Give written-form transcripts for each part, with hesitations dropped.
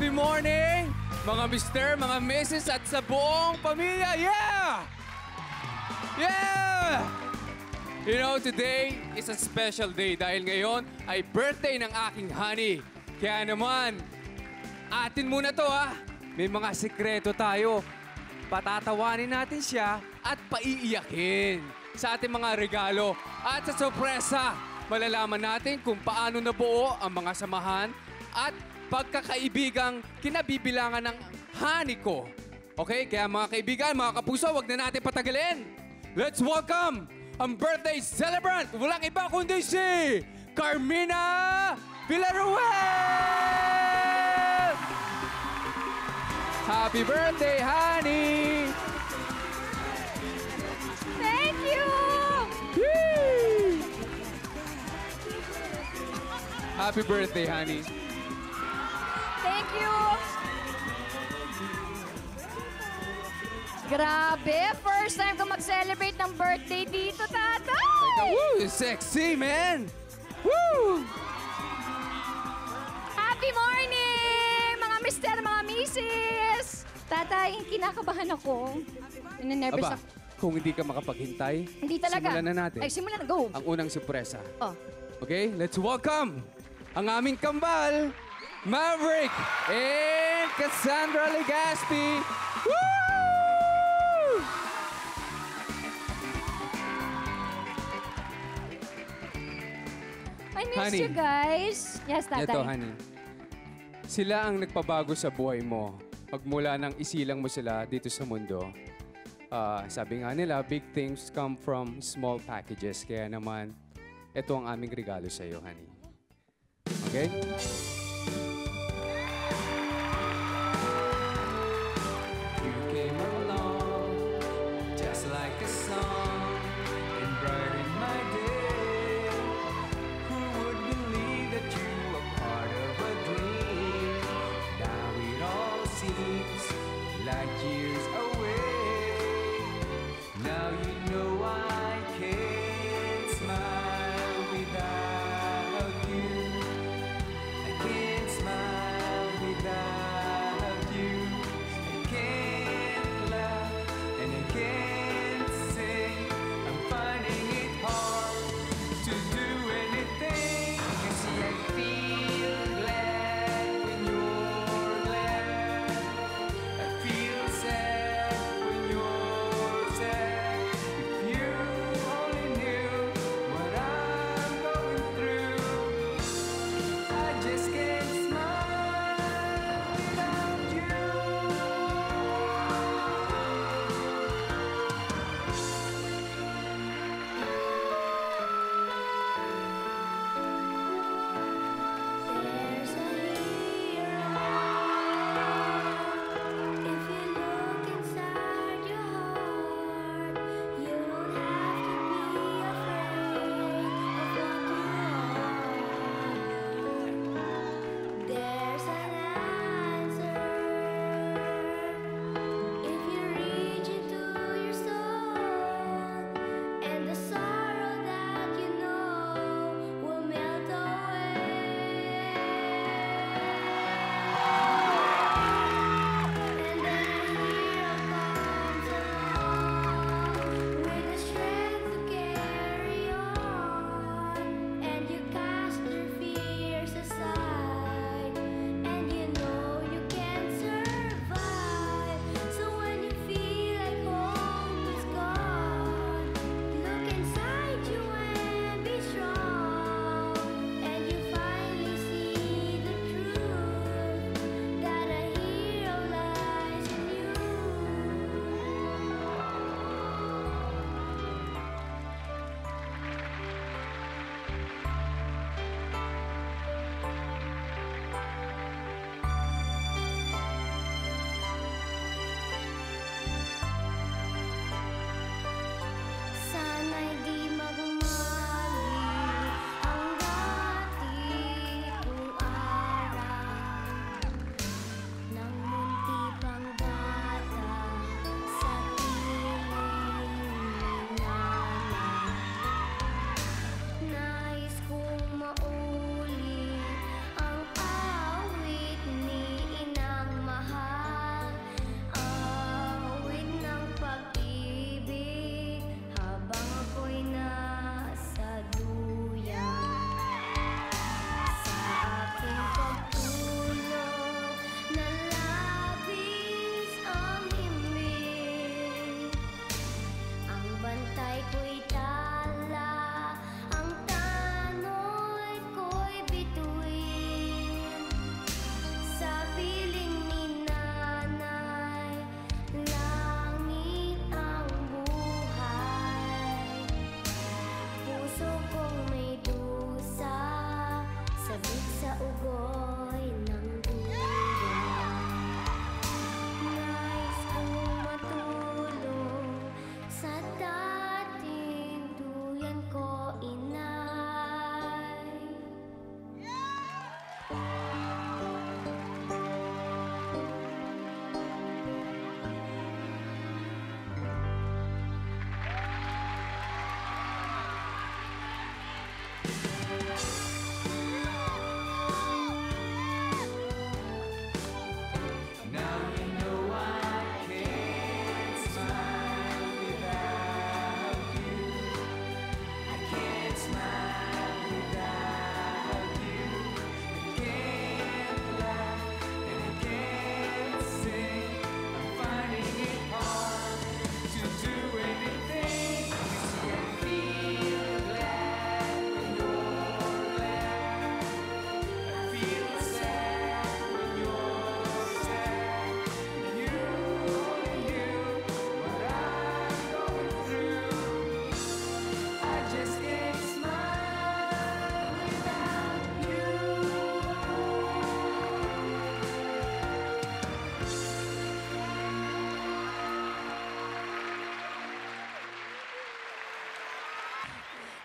Happy morning, mga mister, mga misses, at sa buong pamilya. Yeah! Yeah! You know, today is a special day dahil ngayon ay birthday ng aking honey. Kaya naman, atin muna to ha. May mga sekreto tayo. Patatawanin natin siya at paiiyakin sa ating mga regalo. At sa sorpresa, malalaman natin kung paano nabuo ang mga samahan at pagkakaibigang kinabibilangan ng honey ko. Okay? Kaya mga kaibigan, mga kapuso, wag na natin patagalin. Let's welcome ang birthday celebrant. Walang iba kundi si Carmina Villaruel! Happy birthday, honey! Thank you! Yay! Happy birthday, honey. Thank you! Grabe, first time ko mag-celebrate ng birthday dito, tatay! Woo! Sexy, man! Woo! Happy morning, mga mister, mga misis! Tatay, kinakabahan ako. Ninenervous Aba, ako. kung hindi ka makapaghintay, Hindi talaga. simulan na natin. Ay, simulan na. Go! Ang unang sorpresa. Oh. Okay, let's welcome ang aming kambal, Maverick and Cassandra Legaspi. Woo! I miss Honey. you guys. Yes, tatay. Ito, honey. Sila ang nagpabago sa buhay mo. Pagmula nang isilang mo sila dito sa mundo. Sabi nga nila, big things come from small packages. Kaya naman, ito ang aming regalo sa iyo, honey. Okay? You came along just like a song and brightened my day. Who would believe that you were part of a dream? Now it all seems like years away. Now you know I can't smile without you. I can't smile without you. I can't laugh and I can't sing. I'm finding it hard to do anything. You see, I feel glad when you're glad. I feel sad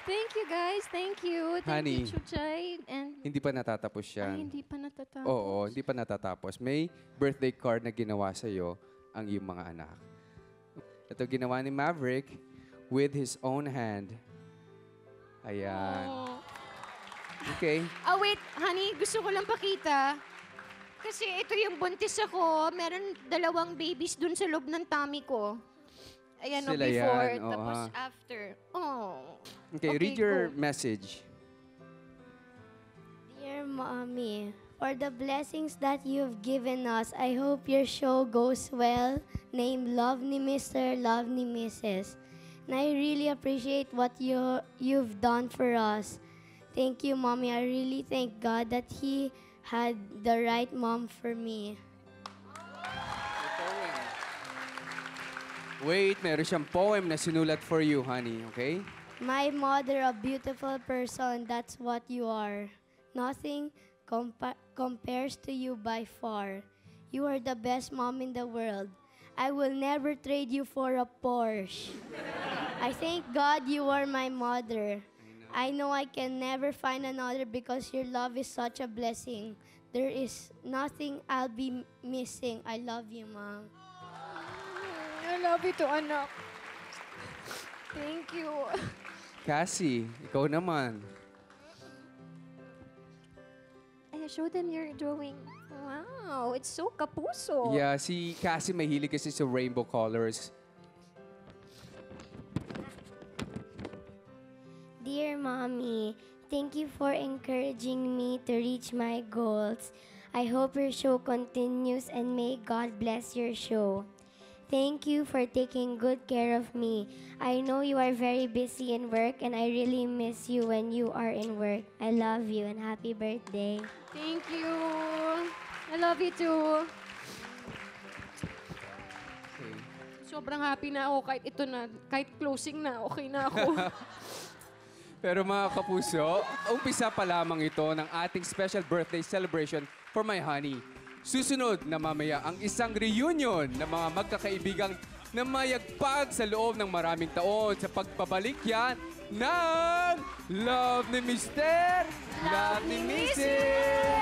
Thank you, guys. Thank you. Thank Honey. you, Chuchay. And Hindi pa natatapos ay, yan. hindi pa natatapos. Oo, hindi pa natatapos. May birthday card na ginawa sa'yo ang iyong mga anak. Ito ginawa ni Maverick with his own hand. Ayan. Oh. Okay. Ah, wait, honey. Gusto ko lang pakita. Kasi ito yung buntis ako. Meron 2 babies dun sa loob ng tummy ko. Ayan, Sila before. yan, oo, Tapos ha. after. Oh. Okay, Okay, read your go. message. Dear Mommy, for the blessings that you've given us, I hope your show goes well. Name Love ni Mr., Love ni Mrs. And I really appreciate what you've done for us. Thank you, Mommy. I really thank God that He had the right mom for me. Wait, meron siyang poem na sinulat for you, honey. Okay? My mother, a beautiful person, that's what you are. Nothing compares to you by far. You are the best mom in the world. I will never trade you for a Porsche. I thank God you are my mother. I know I can never find another because your love is such a blessing. There is nothing I'll be missing. I love you, Mom. I love you too, anak. Thank you. Cassie, ikaw naman. I show them your drawing. Wow, it's so kapuso. Yeah, si Cassie mahilig kasi sa rainbow colors. Dear Mommy, thank you for encouraging me to reach my goals. I hope your show continues and may God bless your show. Thank you for taking good care of me. I know you are very busy in work and I really miss you when you are in work. I love you and happy birthday. Thank you. I love you too. Okay. Sobrang happy na ako kahit ito na, kahit closing na, okay na ako. Pero mga kapuso, umpisa pa lamang ito ng ating special birthday celebration for my honey. Susunod na mamaya ang isang reunion ng mga magkakaibigang na mayagpag sa loob ng maraming taon sa pagbabalik yan ng Love ni Mr. Love ni Mrs.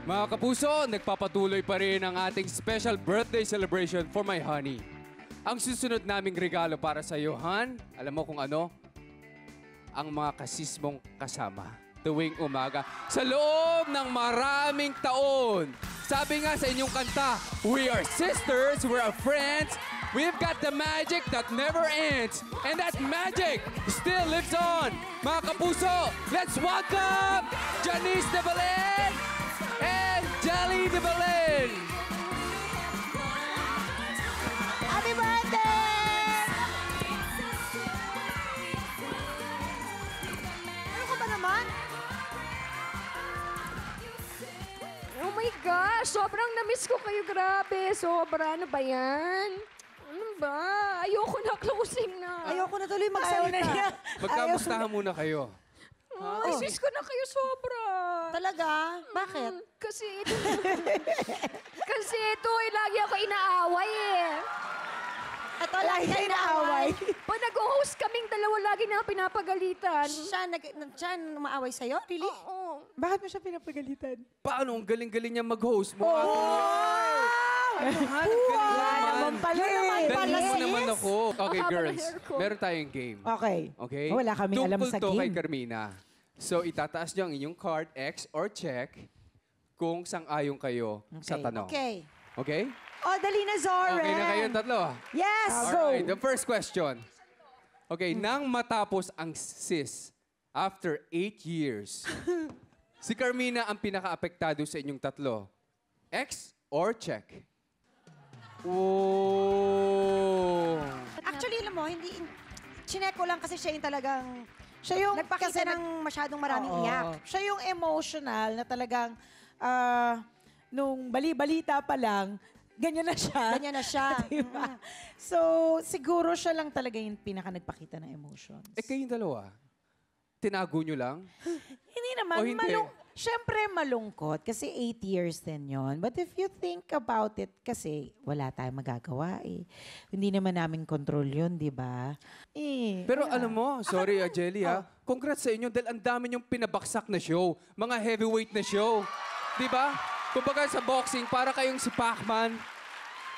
Mga kapuso, nagpapatuloy pa rin ang ating special birthday celebration for my honey. Ang susunod naming regalo para sa iyo, Han, alam mo kung ano? Ang mga kasismong kasama tuwing umaga sa loob ng maraming taon. Sabi nga sa inyong kanta, we are sisters, we are friends, we've got the magic that never ends, and that magic still lives on. Mga kapuso, let's welcome Janice de Belen and Jelly de Belen. Happy birthday! Ano ka ba naman? Oh my gosh, sobrang na-miss ko kayo, grabe. Sobra, ano ba yan? Ano ba? Ayoko na closing na. Ayoko na tuloy magsalita. Magkamustahan muna kayo. Ay, miss ko na kayo sobra. Talaga? Bakit? Kasi ito, kasi ito, lagi ako inaaway eh. Ito lang kayo inaaway. Pag nag-host kaming dalawa, lagi na pinapagalitan. Siya umaaway sa'yo? Really? Oo. Bakit mo siya pinapagalitan? Paano? Ang galing-galing niya mag-host mo. Ano Han, ang galing naman. pala naman Dahil mo sis. naman ako. Okay, Mahaba na girls. hair ko. Meron tayong game. Okay. Okay? Wala kaming alam Tungkol sa to kay game. Carmina. So, itataas niyo ang inyong card, X or check, kung sang-ayon kayo sa tanong. Okay. Okay? Oh, dali na, Zoren. Okay na kayong tatlo. Yes! Alright, the first question. Okay, nang matapos ang sis after 8 years, si Carmina ang pinaka-apektado sa inyong tatlo. X or check? Oh. Actually, alam mo, hindi... Chinek ko lang kasi siya yung talagang... Siya yung Nagpakita kasi ng masyadong maraming Oo. iyak. Siya yung emotional na talagang nung bali-balita pa lang, ganyan na siya. Ganyan na siya. Diba? So, siguro siya lang talaga yung pinaka nagpakita ng emotions. Eh, kayong dalawa, tinago nyo lang? Hindi naman. O hindi? syempre malungkot kasi 8 years din yon. But if you think about it, kasi wala tayong magagawa eh. Hindi naman namin control yun, di ba? Pero alam mo, sorry Jelly congrats sa inyo dahil ang dami niyong pinabaksak na show. Mga heavyweight na show. Di ba? Kumbaga sa boxing, para kayong si Pacman.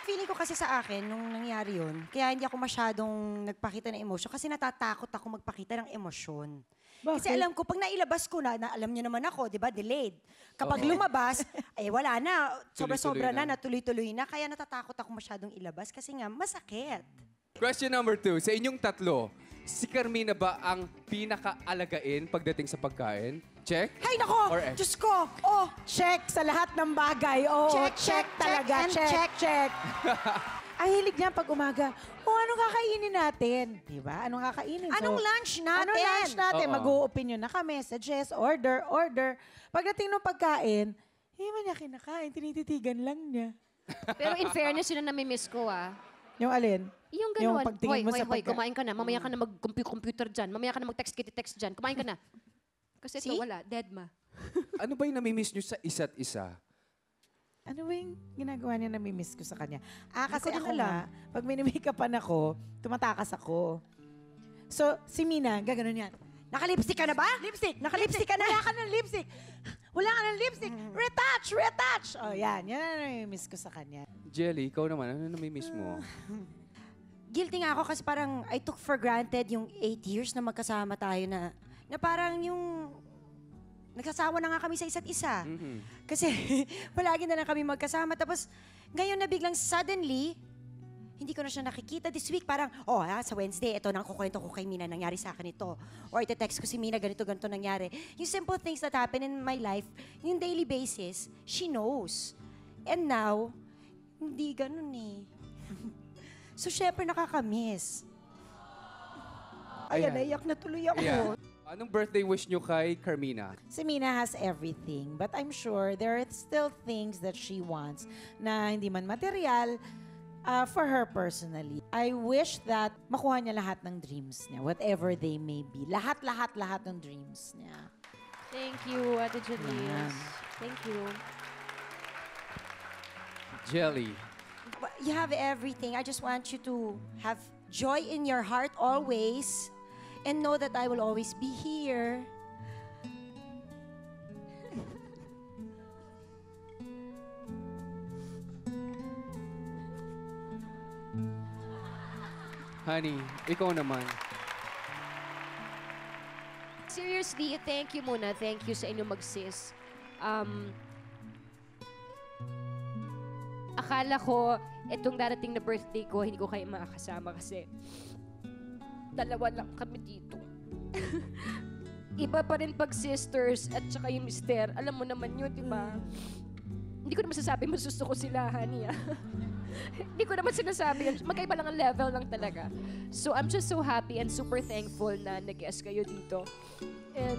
Feeling ko kasi sa akin, nung nangyari yun, kaya hindi ako masyadong nagpakita ng emosyon kasi natatakot ako magpakita ng emosyon. Kasi alam ko, pag nailabas ko na alam niyo naman ako, di ba, delayed. Kapag lumabas, wala na. Sobra-sobra na, natuloy-tuloy na. Kaya natatakot ako masyadong ilabas kasi nga, masakit. Question number 2, sa inyong tatlo, si Carmina ba ang pinaka-alagain pagdating sa pagkain? Check? Hay nako! Or X? Diyos ko! Oh! Check sa lahat ng bagay. Oo, check talaga. and Check. Ang hilig niya pag umaga, anong kakainin natin? Di ba? Anong kakainin? Anong lunch natin? Anong lunch natin? Oo. Mag-o-opinion na kami, suggest, order. Pagdating ng pagkain, hindi man niya kinakain, tinititigan lang niya. Pero in fairness, yun ang namimiss ko, Yung alin? Yung Yung gano'n. pagtingin mo sa Hoy, pagka- kumain ka na. Mamaya ka na mag-computer dyan. Mamaya ka na mag-text dyan. Kumain ka na. Kasi ito, See? wala. Dead ma. Ano ba yung namimiss nyo sa isa't isa? Ano ba yung ginagawa niya namimiss ko sa kanya? Kasi Hindi ko ako din alam. nga, pag minimakeupan ako, tumatakas ako. So, si Mina, gaganon yan. Naka-lipstick ka na ba? Lipstick! Naka-lipstick ka na? Wala ka ng lipstick! Wala ka ng lipstick! Retouch! Oh, yan ang namimiss ko sa kanya. Jelly, ikaw naman, ano namimiss mo? Guilty nga ako kasi parang I took for granted yung 8 years na magkasama tayo na parang yung nagsasawa na nga kami sa isa't isa. Kasi palagi na lang kami magkasama. Tapos ngayon na biglang suddenly, hindi ko na siya nakikita this week. Parang, sa Wednesday, ito nang kukwento ko kay Mina, nangyari sa akin ito. Or ite-text ko si Mina, ganito nangyari. Yung simple things that happen in my life, yung daily basis, she knows. And now, hindi ganun eh. So, syempre nakakamiss. Ayan, Ayan. naiyak na tuloy ako. Yeah. Anong birthday wish nyo kay Carmina? Si Mina has everything, but I'm sure there are still things that she wants na hindi man material for her personally. I wish that makuha niya lahat ng dreams niya, whatever they may be. Lahat ng dreams niya. Thank you, Ate Ayan. Janice. Thank you. Jelly. You have everything. I just want you to have joy in your heart always and know that I will always be here. Honey, ikaw naman. Seriously, thank you muna. Thank you sa inyo mag-sis. Akala ko, itong darating na birthday ko, hindi ko kayo makakasama kasi dalawa lang kami dito. Iba pa rin pag sisters at saka yung mister. Alam mo naman yun, di ba? Hindi ko naman sasabi mas gusto ko sila, honey. Hindi ko naman sinasabi yun. Magkaiba lang ang level lang talaga. So, I'm just so happy and super thankful na nag-guest kayo dito. And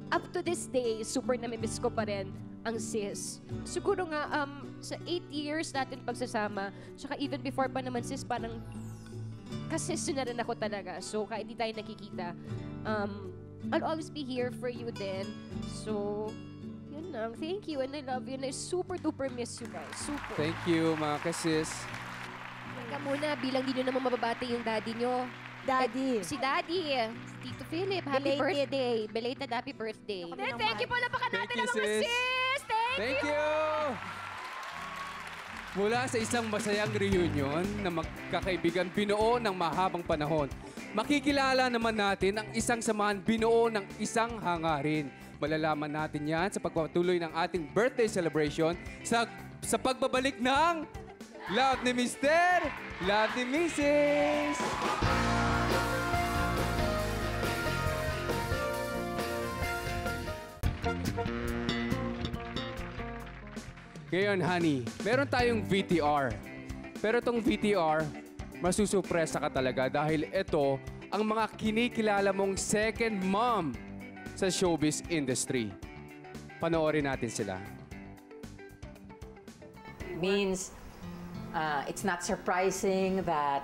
up to this day, super namimiss ko pa rin ang sis. Siguro nga, sa 8 years natin pagsasama, tsaka even before pa naman sis, parang kasis na rin ako talaga. So, kahit di tayo nakikita, I'll always be here for you then. So, yun lang. Thank you and I love you and I super duper miss you guys. Super. Thank you, mga kasis. Teka muna, bilang di nyo naman mababati yung daddy nyo. Daddy. Si Daddy, Tito Philip, happy Belated. birthday. Belated happy birthday. Thank you po, napakan Thank natin you, ang mga sis. sis. Thank you! Mula sa isang masayang reunion na magkakaibigan binuo ng mahabang panahon, makikilala naman natin ang isang samahan binuo ng isang hangarin. Malalaman natin yan sa pagpatuloy ng ating birthday celebration sa pagbabalik ng Love ni Mister, Love ni Mrs. Ngayon, honey, meron tayong VTR. Pero itong VTR, masusupresa ka talaga dahil ito ang mga kinikilala mong second mom sa showbiz industry. Panoorin natin sila. Means it's not surprising that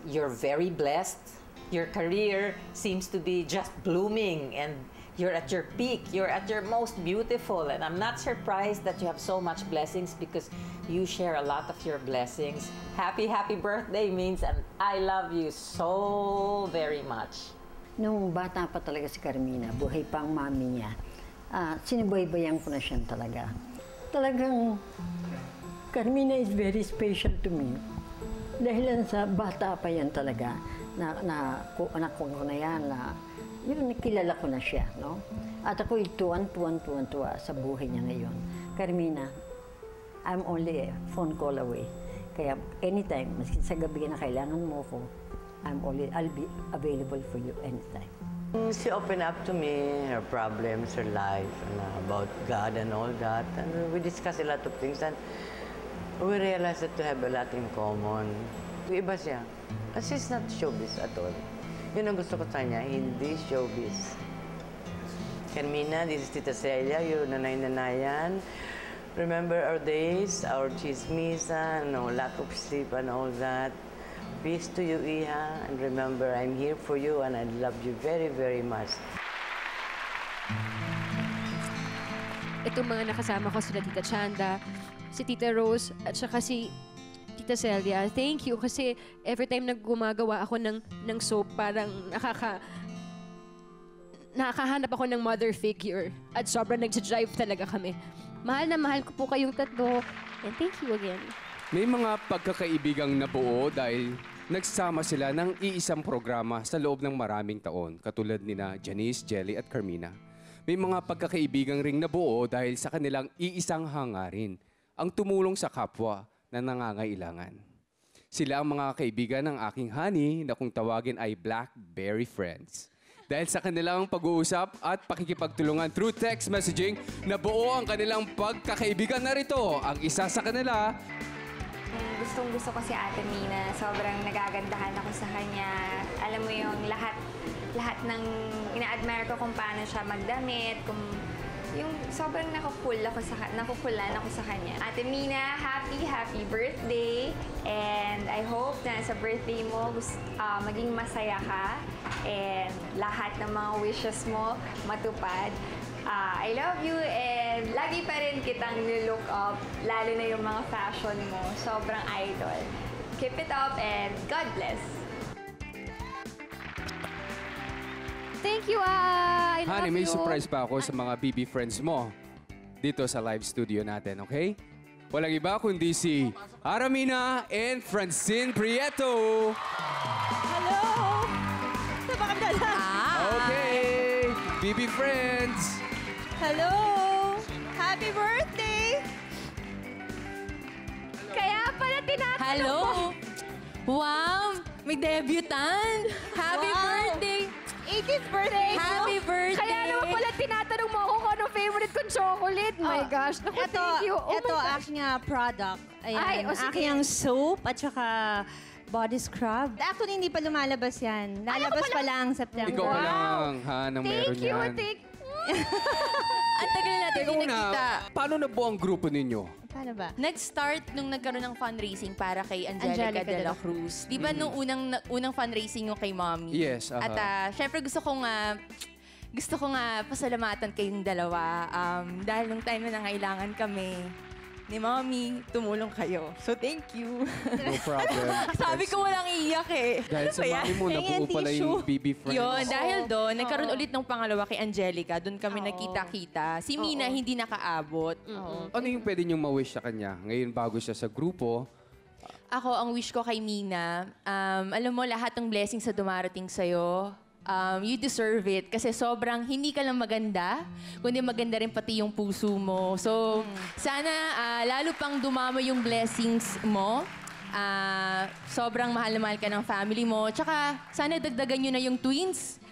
you're very blessed your career seems to be just blooming and you're at your peak, you're at your most beautiful. And I'm not surprised that you have so much blessings because you share a lot of your blessings. Happy, happy birthday means, and I love you so very much. Nung bata pa talaga si Carmina, buhay pa ang mami niya, sinubaybayan ko na siya talaga. Talagang, Carmina is very special to me. Dahil sa bata pa yan talaga, anak ko na yan, yun, nakilala ko na siya, no? At ako'y tuwan-tuwa sa buhay niya ngayon. Carmina, I'm only a phone call away. Kaya anytime, maski sa gabi na kailangan mo ko, I'll be available for you anytime. She opened up to me her problems, her life, and about God and all that. And we discussed a lot of things, and we realized that we have a lot in common. Iba siya. She's not showbiz at all. Yun ang gusto ko sa kanya, hindi showbiz. Carmina, this is Tita Celia, yung nanay-nanayan. Remember our days, our chismisan, no, lack of sleep and all that. Peace to you, Iha, and remember, I'm here for you and I love you very, very much. Itong mga nakasama ko sila Tita Chanda, si Tita Rose, at saka si Tita Celia. Thank you kasi every time gumagawa ako ng soap, parang nakakahanap ako ng mother figure. At sobrang nag-drive talaga kami. Mahal na mahal ko po kayong tatlo. And thank you again. May mga pagkakaibigang nabuo dahil nagsama sila ng iisang programa sa loob ng maraming taon, katulad nina Janice, Jelly at Carmina. May mga pagkakaibigang ring nabuo dahil sa kanilang iisang hangarin, ang tumulong sa kapwa na nangangailangan. Sila ang mga kaibigan ng aking honey na kung tawagin ay Blackberry Friends. Dahil sa kanilang pag-uusap at pakikipagtulungan through text messaging, nabuo ang kanilang pagkakaibigan. Narito ang isa sa kanila. Gustong-gusto ko si Ate Mina. Sobrang nagagandahan ako sa kanya. Alam mo yung lahat ng ina-admire ko kung paano siya magdamit, kung yung sobrang nakukulan ako sa kanya. Ate Mina, happy birthday! And I hope na sa birthday mo maging masaya ka and lahat ng mga wishes mo matupad. I love you and lagi pa rin kitang nilook up, lalo na yung mga fashion mo. Sobrang idol. Keep it up and God bless! Thank you, I love Honey, may you. surprise pa ako sa mga BB friends mo dito sa live studio natin, okay? Walang iba kundi si Aramina and Francine Prieto. Hello! Sa baka Okay, BB friends. Hello! Happy birthday! Kaya pala tinatanong Hello! mo. Wow! May debutant! Happy birthday! 80th birthday! Happy birthday! Kaya naman pala tinatanong mo ako kung anong favorite kong chocolate. My gosh, naku, thank you. Oh Ito my gosh. aking product. Ayan, Ay, o sige. aking soap at saka body scrub. Actually, hindi pa lumalabas yan. Lalabas pa lang September. Ikaw pa lang, ha, nang meron Thank you, yan. Ang tagal natin Teka hindi muna, nakita. paano nabuo ang grupo ninyo? Paano ba? Nag-start nung nagkaroon ng fundraising para kay Angelica Angelica de de la la Cruz. Di ba nung unang fundraising yung kay Mommy? Yes, aha. At syempre gusto ko nga pasalamatan kayong dalawa. Dahil nung time na nangailangan kami ni Mommy, tumulong kayo. So thank you. No problem. Sabi ko walang iyak eh. Dahil sa Ano ba yan? mami mo, nabuo pala yung BB friends. Yun, dahil doon, nagkaroon ulit ng pangalawa kay Angelica. Doon kami nagkita-kita. Si Mina hindi nakaabot. Ano yung pwede niyong ma-wish sa kanya? Ngayon bago siya sa grupo, Ako, ang wish ko kay Mina, alam mo, lahat ng blessings sa dumarating sa'yo, you deserve it. Kasi sobrang hindi ka lang maganda, kundi maganda rin pati yung puso mo. So, sana lalo pang dumamo yung blessings mo. Sobrang mahal na mahal ka ng family mo. Tsaka, sana dagdagan nyo na yung twins.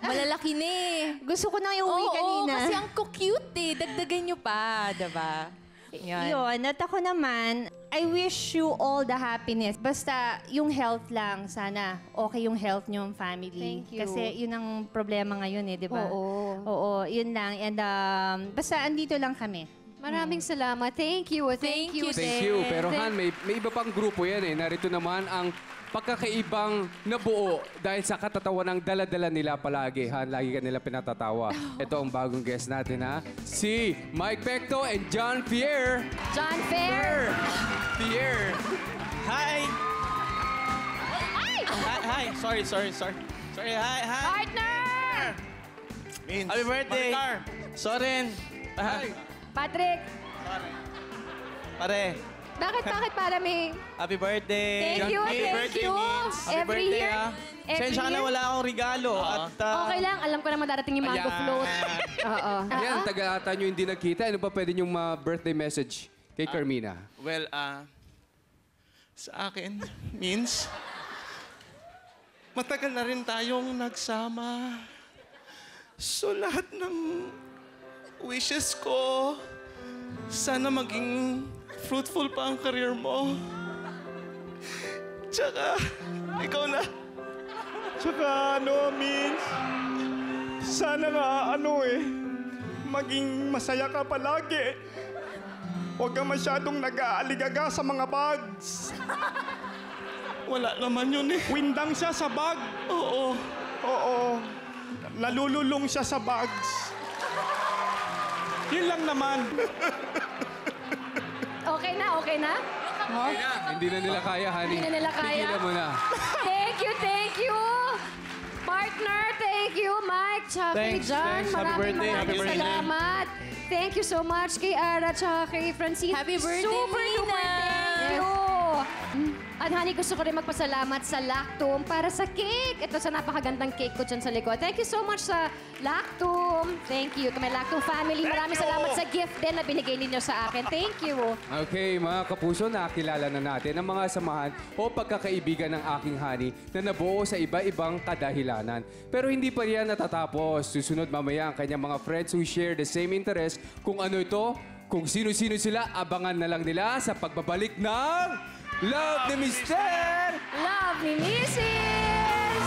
Malalaki na eh. Gusto ko na yung uwi Oo, kanina. kasi ang cute eh. Dagdagan nyo pa, diba? Yun, at ako naman, I wish you all the happiness. Basta yung health lang, sana okay yung health niyong family. Thank you. Kasi yun ang problema ngayon eh, di ba? Oo. Oo, yun lang. And basta andito lang kami. Maraming salamat. Thank you. Thank you. thank you. Pero Han, may iba pang grupo yan eh. Narito naman ang pagkakaibang nabuo dahil sa katatawa ng dala-dala nila palagi. Ha? Lagi ka nila pinatatawa. Ito ang bagong guest natin, ha? Si Mike Pecto and John Pierre. John Fair! Pierre. Hi! Hi! Sorry. Hi! Partner! Happy birthday! Soren! Patrick, Pare, bakit para may... happy birthday! Thank you, Happy thank birthday, you. Vince. Happy Every birthday, year. ah. Every Sensya ka na year. wala akong regalo. At, Okay lang, alam ko naman darating yung mango Ayan. float. Oo. Ayan, taga-ata nyo hindi nagkita. Ano pa pwede yung birthday message kay Carmina? Well, sa akin, means, matagal na rin tayong nagsama. So lahat ng wishes ko, sana maging fruitful pa ang career mo. Tsaka, ikaw na. Tsaka means, sana nga maging masaya ka palagi. Huwag ka masyadong nag-aaligaga sa mga bags. Wala naman yun eh. Windang siya sa bag. Oo. Nalululong siya sa bags. Yun lang naman. Okay na? Hindi na nila kaya, honey. Hindi na nila kaya. Tigilan mo na. Thank you. Partner, thank you, Mike. Tsaka kay Thanks, John, thanks. Happy birthday, happy maraming birthday. salamat. Thank you so much kay Ara tsaka kay Francine. Happy birthday, Super Nina! duper thank you. At honey, gusto ko rin magpasalamat sa Lactum para sa cake. Ito sa napakagandang cake ko dyan sa likod. Thank you so much sa Lactum. Thank you to my Lactum family. Maraming salamat sa gift din na binigay ninyo sa akin. Thank you. Okay, mga kapuso, nakilala na natin ang mga samahan o pagkakaibigan ng aking honey na nabuo sa iba-ibang kadahilanan. Pero hindi pa riyan natatapos. Susunod mamaya ang kanyang mga friends who share the same interest. Kung ano ito, kung sino-sino sila, abangan na lang nila sa pagbabalik ng Love ni Mister! Love ni Mrs.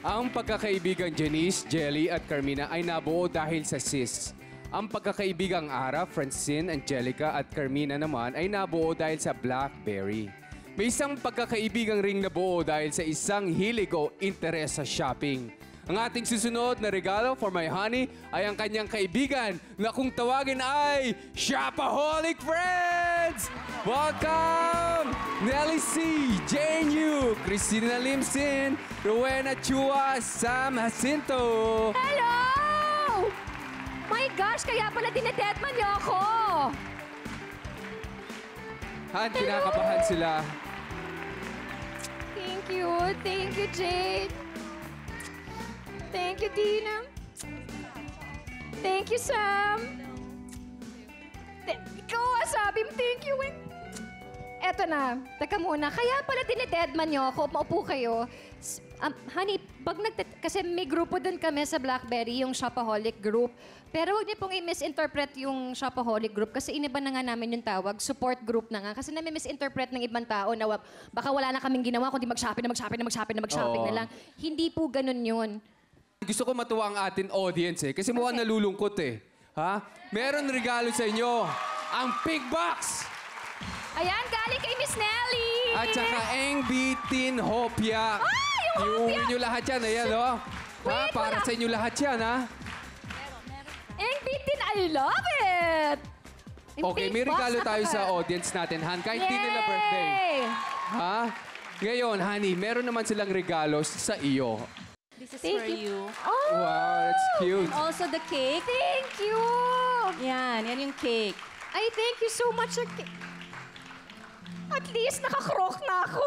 Ang pagkakaibigang Janice, Jelly at Carmina ay nabuo dahil sa sis. Ang pagkakaibigang Ara, Francine, Angelica at Carmina naman ay nabuo dahil sa Blackberry. May isang pagkakaibigang ring nabuo dahil sa isang hilig o interes sa shopping. Ang ating susunod na regalo for my honey ay ang kanyang kaibigan na kung tawagin ay Shopaholic Friends! Welcome! Nelly C, Jane Yu, Christina Limsin, Rowena Chua, Sam Jacinto. Hello! My gosh, kaya pala dinedetman niyo ako. Han, kinakabahan sila. Thank you, Jade. Thank you, Dina. Thank you, Sam. Ikaw, sabi mo, thank you. Eto na, teka muna. Kaya pala dinededman niyo ako. Maupo kayo. Honey, kasi may grupo din kami sa Blackberry, yung Shopaholic group. Pero huwag niyo pong i-misinterpret yung Shopaholic group kasi iniba na nga namin yung tawag, support group na nga. Kasi nami-misinterpret ng ibang tao na baka wala na kaming ginawa kundi mag-shopping na lang. Hindi po ganun yun. Gusto ko matuwa ang atin audience kasi mukhang nalulungkot eh. Ha? Meron regalo sa inyo. Ang Pink Box! Ayan, galing kay Miss Nelly! At saka Eng Bitin Hopia. Iuwi nyo lahat yan. Ayan, oh. Ha? Para sa inyo lahat yan, ha? Eng Bitin, I love it! Okay, may regalo tayo sa audience natin, Han. Kahit di nila birthday. Ha? Ngayon, honey, meron naman silang regalo sa iyo. This is for you. Oh! Wow, that's cute. Also the cake. Thank you! Yan yung cake. Ay, thank you so much. At least nakakrok na ako.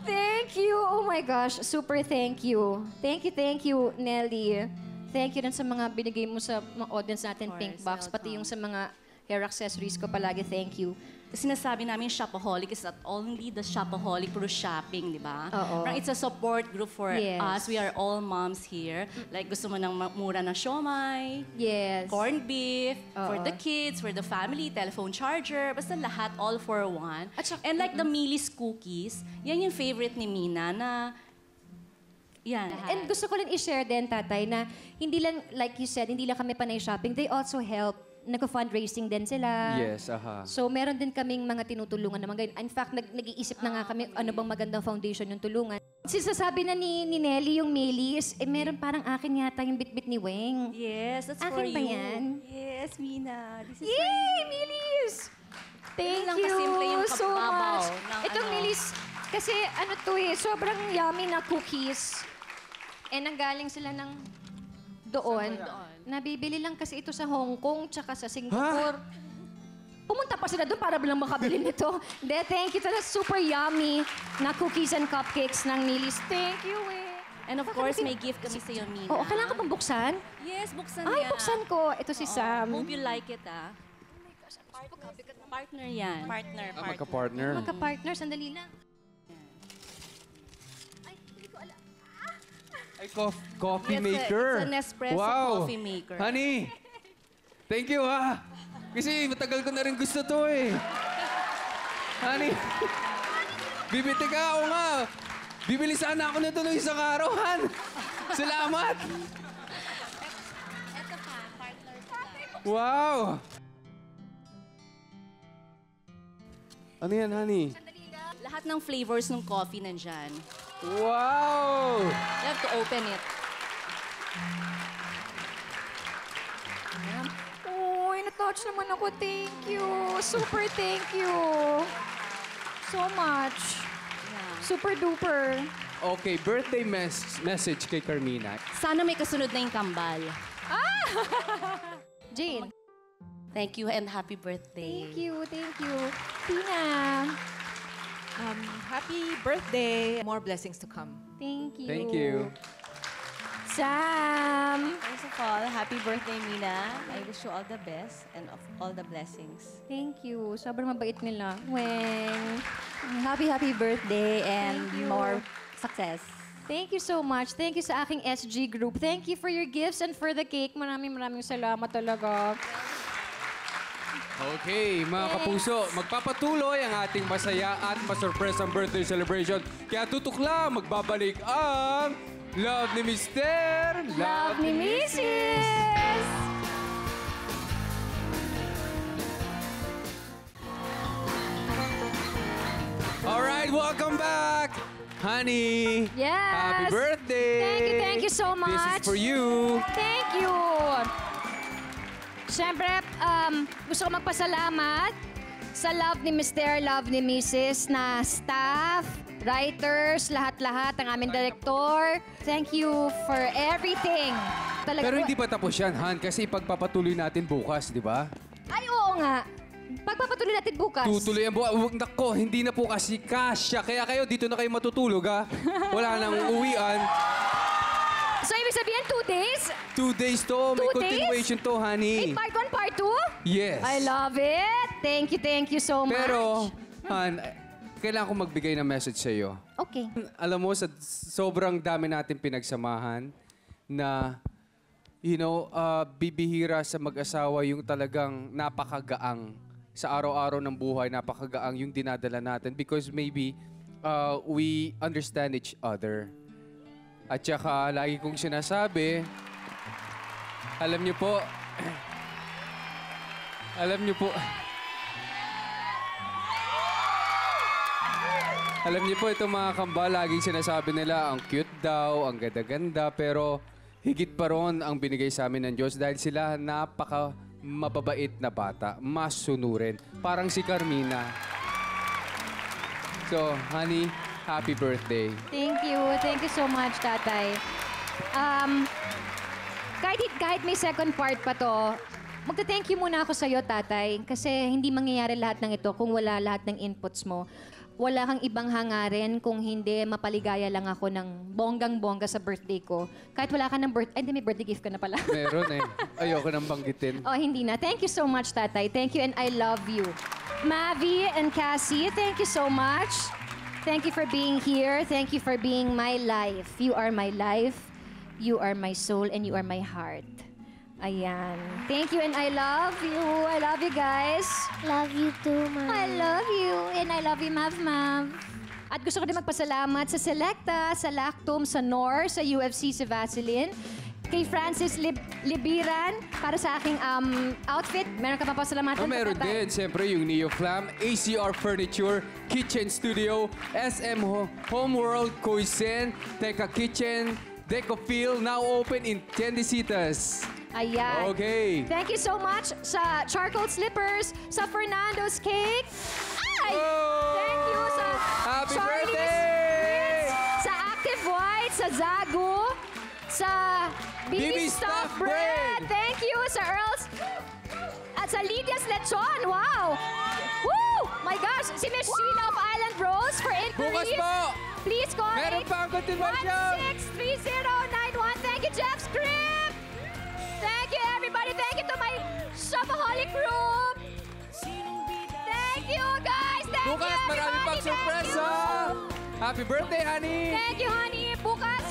Thank you. Oh my gosh, super thank you. Thank you, Nelly. Thank you rin sa mga binigay mo sa mga audience natin, Pink Box. Pati yung sa mga hair accessories ko palagi, thank you. Sinasabi namin Shopaholic is not only the Shopaholic puro shopping, di ba? Oo. Parang it's a support group for Yes. us. We are all moms here. Like gusto mo ng mura na siomay, Yes. corned beef, for Oo. the kids, for the family, telephone charger, basta lahat all for one. At saka- And like the Millie's cookies, yan yung favorite ni Mina na Yan. And gusto ko rin i-share din, tatay, na hindi lang, like you said, hindi lang kami panay shopping. They also help. Nagko-fundraising din sila. Yes, aha. So, meron din kaming mga tinutulungan naman ganyan. In fact, nag-iisip na nga kami ano bang magandang foundation yung tulungan. Sinasabi na ni Nelly yung Melis, meron parang akin yata yung bitbit ni Weng. Yes, that's Akin for ba you. yan? Yes, Mina. This is Yay, Melis! Thank lang you kasimple yung so kababaw much. ng Itong ano. Melis, kasi ano to sobrang yummy na cookies. Nanggaling sila ng doon. Nabibili lang kasi ito sa Hong Kong tsaka sa Singapore. Pumunta pa sila doon para lang makabili nito. Hindi, thank you. Talaga super yummy na cookies and cupcakes ng Melis. Thank you And of course, may gift kami sa'yo, Mina. Oo, kailangan ko bang buksan? Yes, buksan Ay, yan. buksan ko. Ito si Sam. Hope you like it, ah. Partner yan. Partner, Magka-partner. Magka-partner, sandali lang. Ay, coffee Yes, maker. it's an espresso wow. coffee maker. Honey, thank you ha. Kasi matagal ko na rin gusto to eh. Honey, bibiti ka ako nga. Bibili sana ako nito ng isang araw, Han. Salamat. Wow. Ano yan, honey? Lahat ng flavors ng coffee nandyan. Wow! You have to open it. Uy, na-touch naman ako. Thank you. Super thank you. So much. Super duper. Okay, birthday message kay Carmina. Sana may kasunod na yung kambal. Jane. Thank you and happy birthday. Thank you, thank you. Tina. Happy birthday. More blessings to come. Thank you. Thank you. Sam. First of all, happy birthday, Mina. I wish you all the best and of all the blessings. Thank you. Sobrang mabait nila. Weng. Happy birthday and Thank you. more success. Thank you so much. Thank you sa aking SG group. Thank you for your gifts and for the cake. Maraming salamat talaga. Okay, mga kapuso, magpapatuloy ang ating masaya at masurpresang birthday celebration. Kaya tutok lang, magbabalik ang Love ni Mister, Love ni Mrs. Alright, welcome back! Honey! Yes! Happy birthday! Thank you so much. This is for you. Thank you! Siyempre, gusto ko magpasalamat sa Love ni Mr., Love ni Mrs. na staff, writers, lahat-lahat, ang aming director. Thank you for everything. Talaga Pero po- hindi pa tapos yan, Han, kasi ipagpapatuloy natin bukas, di ba? Ay, oo nga. Pagpapatuloy natin bukas. Tutuloy ang bukas. Nako, hindi na po kasi kasya. Kaya kayo, dito na kayo matutulog, ha? Wala nang uwian. So, ibig sabihin, 2 days? 2 days to. May 2 days? continuation to, honey. Part 1, part 2? Yes. I love it. Thank you so much. Pero, Han, kailangan ko magbigay ng message sa iyo. Okay. Alam mo, sa sobrang dami natin pinagsamahan na, bibihira sa mag-asawa yung talagang napakagaang sa araw-araw ng buhay, napakagaang yung dinadala natin because maybe we understand each other. At saka, lagi kong sinasabi, alam niyo po, alam niyo po, itong mga kambal, laging sinasabi nila, ang cute daw, ang ganda-ganda, pero higit pa ron ang binigay sa amin ng Diyos dahil sila napaka mababait na bata, masunurin, parang si Carmina. So, honey, happy birthday. Thank you. Thank you so much, tatay. Kahit may second part pa to, magta-thank you muna ako sa'yo, tatay. Kasi hindi mangyayari lahat ng ito kung wala lahat ng inputs mo. Wala kang ibang hangarin kung hindi mapaligaya lang ako ng bonggang-bongga sa birthday ko. Kahit wala ka ng birthday... Ay, hindi, may birthday gift ka na pala. Meron eh. Ayoko nang banggitin. Oh, hindi na. Thank you so much, tatay. Thank you and I love you. Mavi and Cassie, thank you so much. Thank you for being here. Thank you for being my life. You are my life. You are my soul and you are my heart. Ayan. Thank you and I love you. I love you guys. Love you too, Mom. I love you and I love you, Mav. At gusto ko din magpasalamat sa Selecta, sa Lactum, sa Nor, sa UFC, sa Vaseline, kay Francis Libiran para sa aking outfit. Meron ka pa pasalamatan? Meron din. Siyempre, yung Neoflam, ACR Furniture, Kitchen Studio, SM Homeworld, Koisen, Teka Kitchen, Decofil, now open in Tiendecitas. Ayan. Okay. Thank you so much sa Charcoal Slippers, sa Fernando's Cake. Ay! Thank you sa Happy Charlie's birthday! Ritz, sa Active White, sa Zagu, sa BB Stuffed Bread. Thank you sa Earl's at sa Lydia's Lechon. Wow! Woo! My gosh! Si Miss Sheila of Island Rose for inquiries. Bukas po! Please call Meron pa ang continuation! 163091. Thank you, Jeff Script! Thank you, everybody. Thank you to my Shopaholic group. Thank you, guys. Thank Bukas, you, marami everybody. pang Thank sorpresa! you. Happy birthday, honey! Thank you, honey. Bukas,